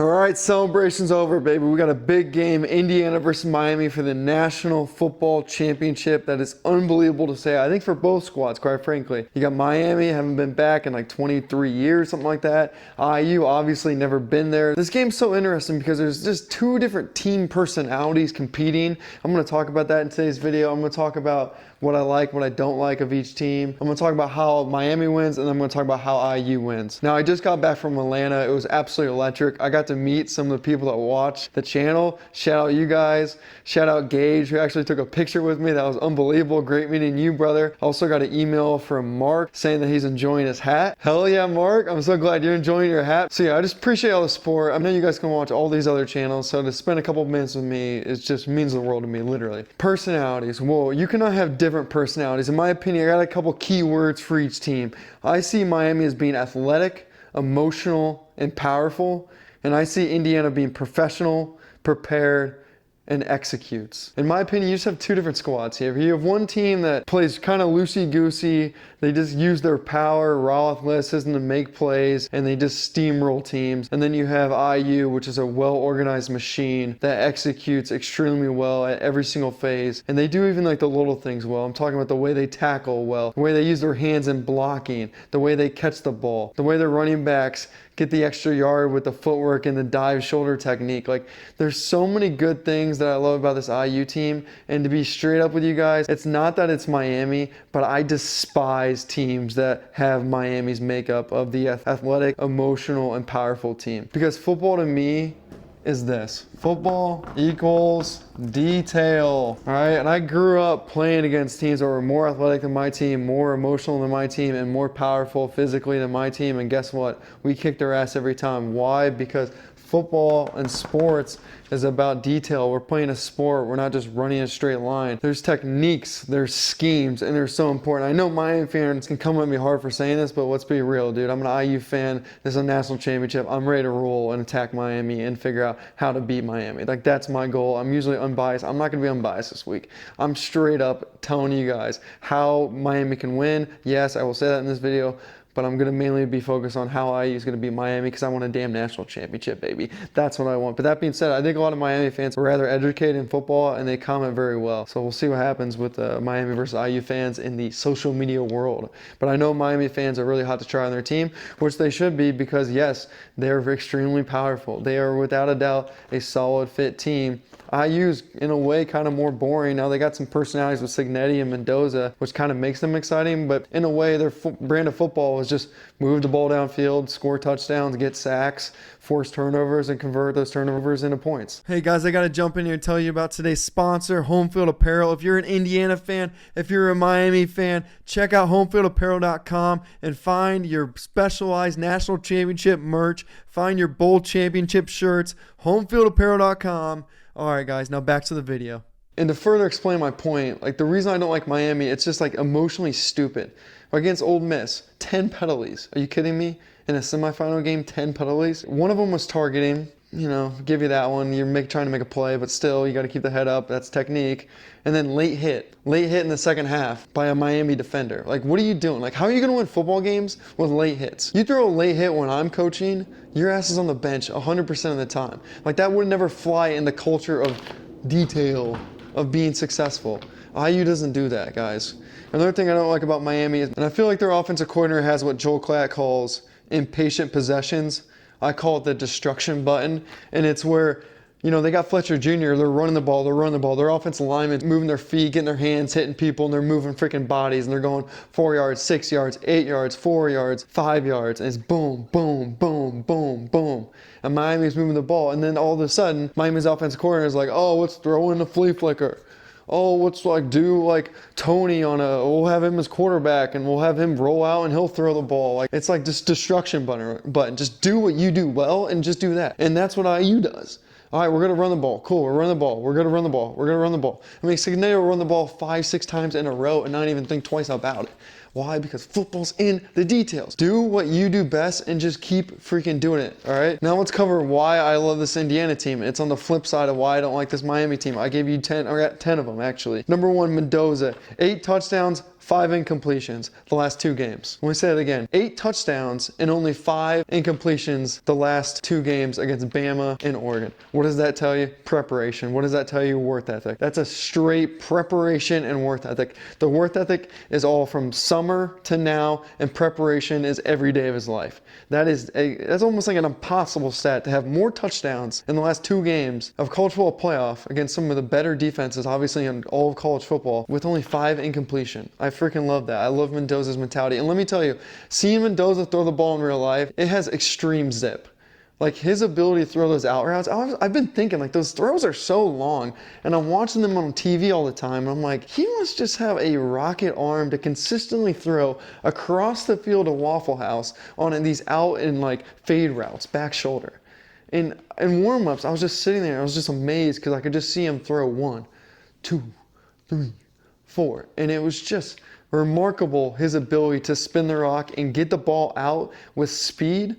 All right, celebration's over, baby. We got a big game, Indiana versus Miami for the National Football Championship. That is unbelievable to say. I think for both squads, quite frankly. You got Miami, haven't been back in like 23 years, something like that. IU, obviously never been there. This game's so interesting because there's just two different team personalities competing. I'm going to talk about that in today's video. I'm going to talk about what I like, what I don't like of each team. I'm going to talk about how Miami wins, and then I'm going to talk about how IU wins. Now, I just got back from Atlanta. It was absolutely electric. I got to meet some of the people that watch the channel. Shout out you guys. Shout out Gage, who actually took a picture with me. That was unbelievable. Great meeting you, brother. I also got an email from Mark saying that he's enjoying his hat. Hell yeah, Mark. I'm so glad you're enjoying your hat. So yeah, I just appreciate all the support. I know you guys can watch all these other channels, so to spend a couple minutes with me, it just means the world to me, literally. Personalities. Well, you cannot have different personalities. In my opinion, I got a couple key words for each team. I see Miami as being athletic, emotional, and powerful. And I see Indiana being professional, prepared, and executes. In my opinion, you just have two different squads here. You have one team that plays kind of loosey-goosey. They just use their power, raw athleticism to make plays, and they just steamroll teams. And then you have IU, which is a well-organized machine that executes extremely well at every single phase. And they do even like the little things well. I'm talking about the way they tackle well, the way they use their hands in blocking, the way they catch the ball, the way their running backs get the extra yard with the footwork and the dive shoulder technique. Like, there's so many good things that I love about this IU team. And to be straight up with you guys, it's not that it's Miami, but I despise teams that have Miami's makeup of the athletic, emotional, and powerful team. Because football to me is this. Football equals detail. All right, and I grew up playing against teams that were more athletic than my team, more emotional than my team, and more powerful physically than my team. And guess what? We kicked their ass every time. Why? Because football and sports is about detail. We're playing a sport. We're not just running a straight line. There's techniques, there's schemes, and they're so important. I know Miami fans can come at me hard for saying this, but let's be real, dude. I'm an IU fan. This is a national championship. I'm ready to roll and attack Miami and figure out how to beat Miami. Like, that's my goal. I'm usually unbiased. I'm not going to be unbiased this week. I'm straight up telling you guys how Miami can win. Yes, I will say that in this video, but I'm going to mainly be focused on how IU is going to beat Miami because I want a damn national championship, baby. That's what I want. But that being said, I think a lot of Miami fans are rather educated in football and they comment very well. So we'll see what happens with Miami versus IU fans in the social media world. But I know Miami fans are really hot to try on their team, which they should be because, yes, they're extremely powerful. They are without a doubt a solid fit team. IU's in a way kind of more boring. Now they got some personalities with Cignetti and Mendoza, which kind of makes them exciting, but in a way their brand of football is just move the ball downfield, score touchdowns, get sacks, force turnovers, and convert those turnovers into points. Hey guys, I got to jump in here and tell you about today's sponsor, Home Field Apparel. If you're an Indiana fan, if you're a Miami fan, check out homefieldapparel.com and find your specialized national championship merch. Find your bowl championship shirts, homefieldapparel.com. All right, guys, now back to the video. And to further explain my point, like the reason I don't like Miami, it's just like emotionally stupid. Against Ole Miss, 10 penalties. Are you kidding me? In a semifinal game, 10 penalties. One of them was targeting. You know, give you that one. You're trying to make a play, but still, you got to keep the head up. That's technique. And then late hit in the second half by a Miami defender. Like, what are you doing? Like, how are you going to win football games with late hits? You throw a late hit when I'm coaching, your ass is on the bench 100% of the time. Like, that would never fly in the culture of detail of being successful. IU doesn't do that, guys. Another thing I don't like about Miami is, and I feel like their offensive coordinator has what Joel Klatt calls impatient possessions. I call it the destruction button, and it's where, you know, they got Fletcher Jr., they're running the ball, their offensive linemen moving their feet, getting their hands, hitting people, and they're moving freaking bodies, and they're going 4 yards, 6 yards, 8 yards, 4 yards, 5 yards, and it's boom, boom, boom, boom, boom. And Miami's moving the ball, and then all of a sudden, Miami's offensive coordinator is like, oh, let's throw in the flea flicker. Oh, let's do Tony we'll have him as quarterback and we'll have him roll out and he'll throw the ball. Like, it's like this destruction button. Just do what you do well and just do that. And that's what IU does. All right, we're going to run the ball. Cool, we're running the ball. We're going to run the ball. We're going to run the ball. I mean, Cignetti will run the ball 5-6 times in a row and not even think twice about it. Why? Because football's in the details. Do what you do best and just keep freaking doing it, all right? Now let's cover why I love this Indiana team. It's on the flip side of why I don't like this Miami team. I gave you 10, I got 10 of them actually. Number one, Mendoza. 8 touchdowns, 5 incompletions the last 2 games. Let me say it again. 8 touchdowns and only 5 incompletions the last 2 games against Bama and Oregon. What does that tell you? Preparation. What does that tell you? Work ethic. That's a straight preparation and work ethic. The work ethic is all from summer to now, and preparation is every day of his life. That's almost like an impossible stat to have more touchdowns in the last 2 games of college football playoff against some of the better defenses, obviously, in all of college football, with only 5 incompletion. I freaking love that. I love Mendoza's mentality. And let me tell you, seeing Mendoza throw the ball in real life, it has extreme zip. Like, his ability to throw those out routes, I've been thinking, like, those throws are so long, and I'm watching them on TV all the time, and I'm like, he must just have a rocket arm to consistently throw across the field to Waffle House on these out and, like, fade routes, back shoulder. In warm-ups, I was just sitting there, I was just amazed because I could just see him throw 1, 2, 3, 4, and it was just remarkable, his ability to spin the rock and get the ball out with speed.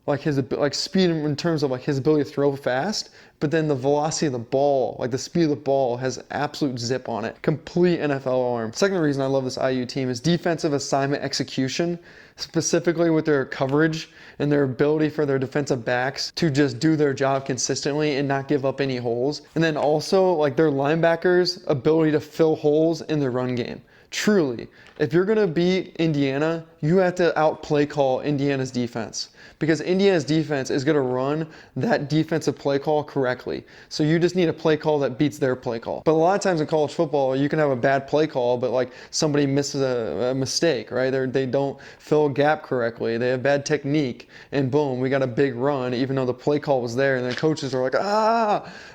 Like speed in terms of like his ability to throw fast, but then the velocity of the ball, like the speed of the ball, has absolute zip on it. Complete NFL arm. Second reason I love this IU team is defensive assignment execution, specifically with their coverage and their ability for their defensive backs to just do their job consistently and not give up any holes. And then also like their linebackers' ability to fill holes in the run game. Truly, if you're going to beat Indiana, you have to outplay call Indiana's defense, because Indiana's defense is going to run that defensive play call correctly. So you just need a play call that beats their play call. But a lot of times in college football, you can have a bad play call, but like somebody misses a mistake, right? They don't fill a gap correctly. They have bad technique, and boom, we got a big run, even though the play call was there. And the coaches are like,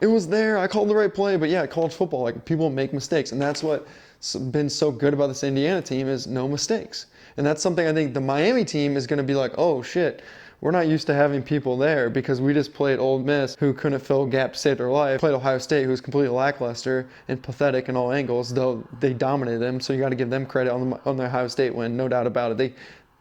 it was there. I called the right play. But yeah, college football, like people make mistakes, and that's what been so good about this Indiana team is no mistakes. And that's something I think the Miami team is going to be like, oh shit, we're not used to having people there because we just played Ole Miss, who couldn't fill a gap to save their life, played Ohio State, who's completely lackluster and pathetic in all angles, though they dominated them, so you got to give them credit on the Ohio State win, no doubt about it. They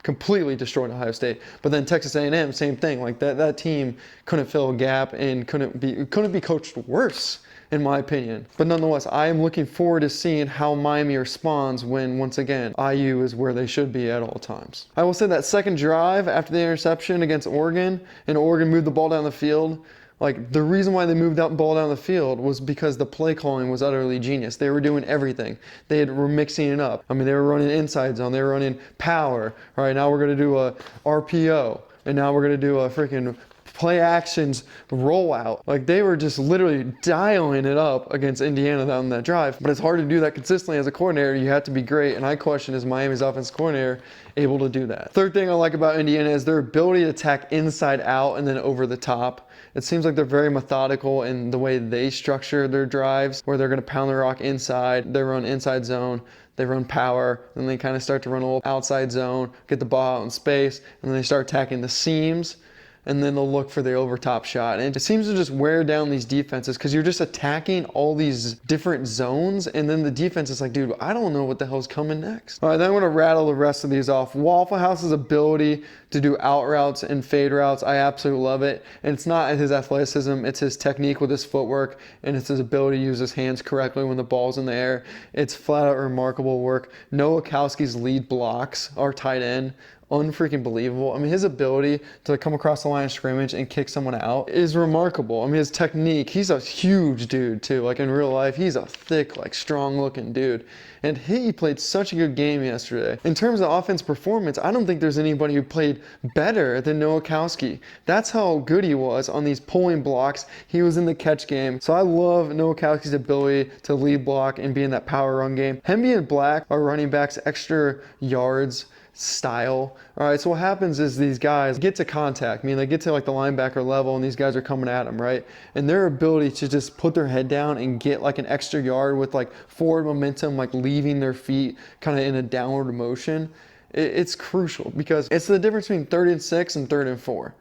completely destroyed Ohio State. But then Texas A&M, same thing. Like that team couldn't fill a gap and couldn't be coached worse, in my opinion. But nonetheless, I am looking forward to seeing how Miami responds when, once again, IU is where they should be at all times. I will say that second drive after the interception against Oregon, and Oregon moved the ball down the field, like the reason why they moved that ball down the field was because the play calling was utterly genius. They were doing everything. Were mixing it up. I mean, they were running inside zone. They were running power. All right, now we're going to do a RPO, and now we're going to do a freaking play actions rollout. Like they were just literally dialing it up against Indiana on that drive. But it's hard to do that consistently as a coordinator. You have to be great. And I question, is Miami's offensive coordinator able to do that? Third thing I like about Indiana is their ability to attack inside out and then over the top. It seems like they're very methodical in the way they structure their drives, where they're going to pound the rock inside, they run inside zone, they run power, then they kind of start to run a little outside zone, get the ball out in space, and then they start attacking the seams, and then they'll look for the overtop shot. And it seems to just wear down these defenses because you're just attacking all these different zones, and then the defense is like, dude, I don't know what the hell's coming next. All right, then I'm going to rattle the rest of these off. Waffle House's ability to do out routes and fade routes, I absolutely love it. And it's not his athleticism, it's his technique with his footwork, and it's his ability to use his hands correctly when the ball's in the air. It's flat out remarkable work. Noah Kowski's lead blocks, our tight end, unfreaking believable. I mean, his ability to come across the line of scrimmage and kick someone out is remarkable. I mean, his technique, he's a huge dude too. Like in real life, he's a thick, like strong looking dude. And he played such a good game yesterday. In terms of offense performance, I don't think there's anybody who played better than Noah Kowski. That's how good he was on these pulling blocks. He was in the catch game. So I love Noah Kowski's ability to lead block and be in that power run game. Hemby and Black are running backs extra yards style. All right, so what happens is these guys get to contact, I mean, they get to like the linebacker level, and these guys are coming at them, right? And their ability to just put their head down and get like an extra yard with like forward momentum, like leaving their feet kind of in a downward motion, it's crucial because it's the difference between 3rd and 6 and 3rd and 4.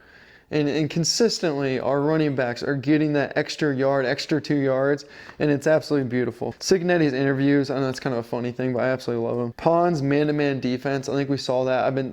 And consistently, our running backs are getting that extra yard, extra 2 yards, and it's absolutely beautiful. Cignetti's interviews, I know that's kind of a funny thing, but I absolutely love him. Pond's man-to-man defense, I think we saw that. In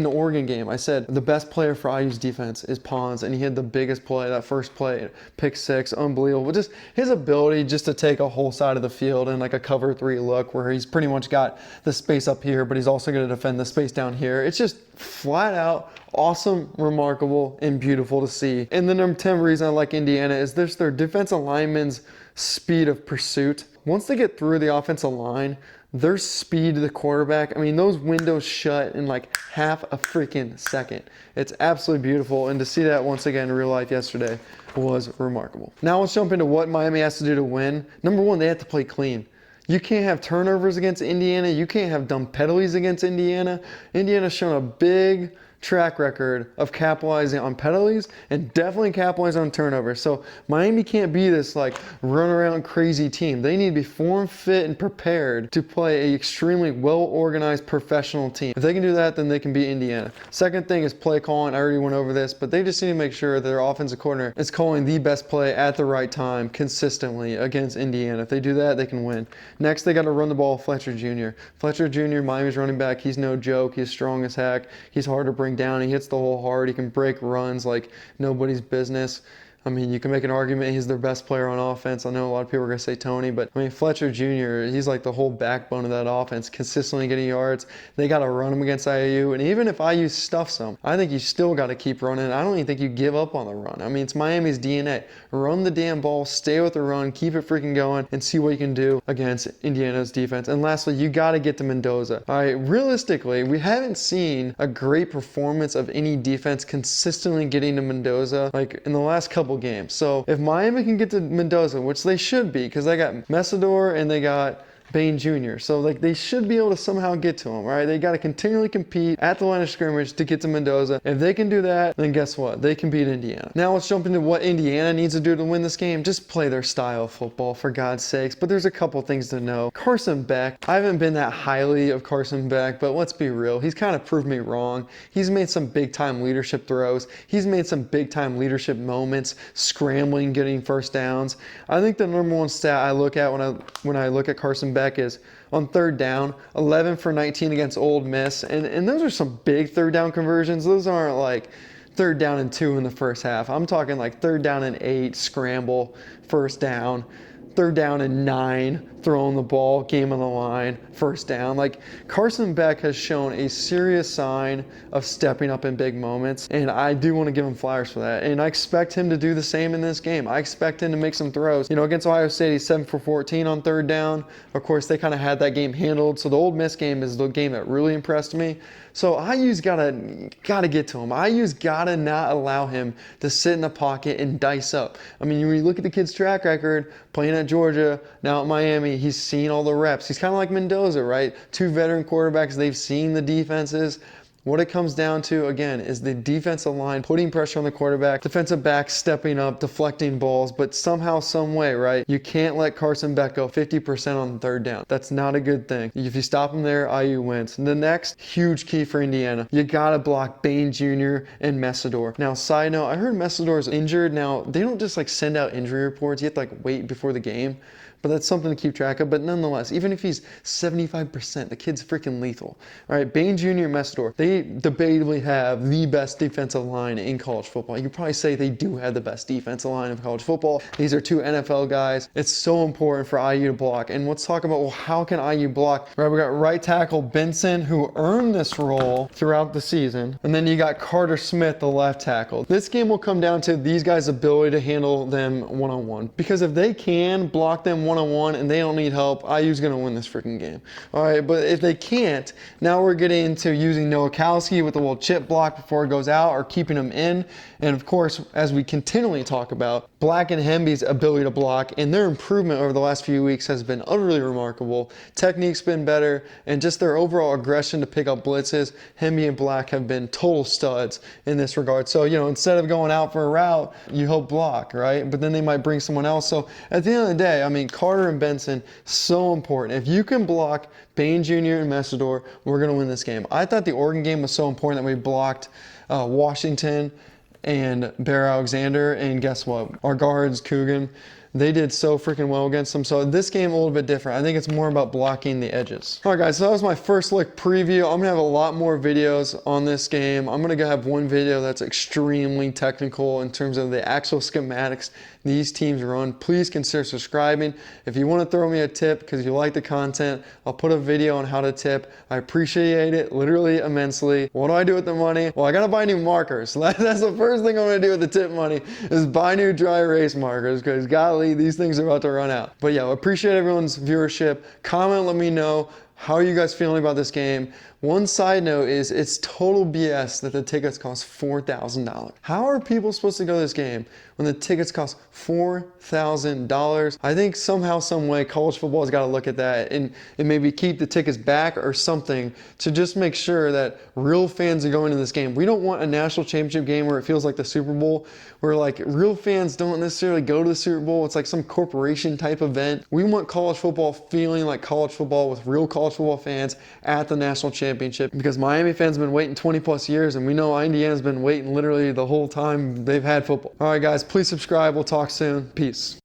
the Oregon game, I said the best player for IU's defense is Pons, and he had the biggest play, that first play, pick 6, unbelievable. Just his ability just to take a whole side of the field in like a cover 3 look where he's pretty much got the space up here, but he's also going to defend the space down here. It's just flat out awesome, remarkable, and beautiful to see. And the number 10 reason I like Indiana is their defensive linemen's speed of pursuit. Once they get through the offensive line, their speed to the quarterback, I mean, those windows shut in like half a freaking second. It's absolutely beautiful, and to see that once again in real life yesterday was remarkable. Now let's jump into what Miami has to do to win. Number 1, they have to play clean. You can't have turnovers against Indiana. You can't have dumb penalties against Indiana. Indiana's shown a big track record of capitalizing on penalties and definitely capitalizing on turnovers. So Miami can't be this like run around crazy team. They need to be form fit and prepared to play an extremely well organized professional team. If they can do that, then they can beat Indiana. Second thing is play calling. I already went over this, but they just need to make sure their offensive coordinator is calling the best play at the right time consistently against Indiana. If they do that, they can win. Next, they got to run the ball with Fletcher Jr. Fletcher Jr., Miami's running back, he's no joke. He's strong as heck. He's hard to bring down. He hits the hole hard. He can break runs like nobody's business. I mean, you can make an argument he's their best player on offense. I know a lot of people are going to say Tony, but I mean, Fletcher Jr., he's like the whole backbone of that offense, consistently getting yards. They got to run him against IU, and even if IU stuffs them, I think you still got to keep running. I don't even think you give up on the run. I mean, it's Miami's DNA. Run the damn ball, stay with the run, keep it freaking going, and see what you can do against Indiana's defense. And lastly, you got to get to Mendoza. All right, realistically, we haven't seen a great performance of any defense consistently getting to Mendoza like in the last couple games. So if Miami can get to Mendoza, which they should be, because they got Messidor and they got Bain Jr. So like they should be able to somehow get to him, right? They got to continually compete at the line of scrimmage to get to Mendoza. If they can do that, then guess what? They can beat Indiana. Now let's jump into what Indiana needs to do to win this game. Just play their style of football, for God's sakes. But there's a couple things to know. Carson Beck, I haven't been that highly of Carson Beck, but let's be real. He's kind of proved me wrong. He's made some big time leadership throws. He's made some big time leadership moments, scrambling, getting first downs. I think the number 1 stat I look at when I look at Carson Beck is on third down, 11 for 19 against Ole Miss. And those are some big third down conversions. Those aren't like third down and 2 in the first half. I'm talking like third down and 8, scramble, first down. Third down and 9, throwing the ball, game on the line, first down. Like Carson Beck has shown a serious sign of stepping up in big moments, and I do want to give him flowers for that. And I expect him to do the same in this game. I expect him to make some throws. You know, against Ohio State, he's 7 for 14 on third down. Of course, they kind of had that game handled. So the Ole Miss game is the game that really impressed me. So IU's gotta get to him. IU's gotta not allow him to sit in the pocket and dice up. I mean, when you look at the kid's track record, playing at Georgia, now at Miami, he's seen all the reps. He's kind of like Mendoza, right? 2 veteran quarterbacks, they've seen the defenses. What it comes down to, again, is the defensive line putting pressure on the quarterback, defensive backs stepping up, deflecting balls, but somehow, some way, right? You can't let Carson Beck go 50% on third down. That's not a good thing. If you stop him there, IU wins. And the next huge key for Indiana, you gotta block Bain Jr. and Messidor. Now, side note, I heard Messidor is injured. Now, they don't just like send out injury reports. You have to like wait before the game. But that's something to keep track of. But nonetheless, even if he's 75%, the kid's freaking lethal. All right, Bain Jr. and Messidor, they debatably have the best defensive line in college football. You could probably say they do have the best defensive line of college football. These are 2 NFL guys. It's so important for IU to block. And let's talk about, well, how can IU block? All right, we got right tackle Benson, who earned this role throughout the season. And then you got Carter Smith, the left tackle. This game will come down to these guys' ability to handle them one-on-one. Because if they can block them one-on-one and they don't need help, IU's going to win this freaking game. All right, but if they can't, now we're getting into using Nowakowski with a little chip block before it goes out or keeping him in. And of course, as we continually talk about, Black and Hemby's ability to block and their improvement over the last few weeks has been utterly remarkable. Technique's been better, and just their overall aggression to pick up blitzes, Hemby and Black have been total studs in this regard. So, you know, instead of going out for a route, you hope block, right? But then they might bring someone else. So at the end of the day, I mean, Carter and Benson, so important. If you can block Bain Jr. and Messidor, we're going to win this game. I thought the Oregon game was so important that we blocked Washington and Bear Alexander, and guess what? Our guards, Coogan, they did so freaking well against them. So this game a little bit different. I think it's more about blocking the edges. All right, guys, so that was my first look preview. I'm gonna have a lot more videos on this game. I'm gonna have one video that's extremely technical in terms of the actual schematics these teams run. Please consider subscribing. If you wanna throw me a tip because you like the content, I'll put a video on how to tip. I appreciate it literally immensely. What do I do with the money? Well, I gotta buy new markers. So that's the first thing I'm gonna do with the tip money is buy new dry erase markers because golly, these things are about to run out. But yeah, I appreciate everyone's viewership. Comment, let me know. How are you guys feeling about this game? One side note is it's total BS that the tickets cost $4,000. How are people supposed to go to this game when the tickets cost $4,000? I think somehow, some way, college football has got to look at that and maybe keep the tickets back or something to just make sure that real fans are going to this game. We don't want a national championship game where it feels like the Super Bowl, where like real fans don't necessarily go to the Super Bowl. It's like some corporation type event. We want college football feeling like college football with real college football fans at the national championship, because Miami fans have been waiting 20 plus years and we know Indiana's been waiting literally the whole time they've had football. All right, guys, please subscribe. We'll talk soon. Peace.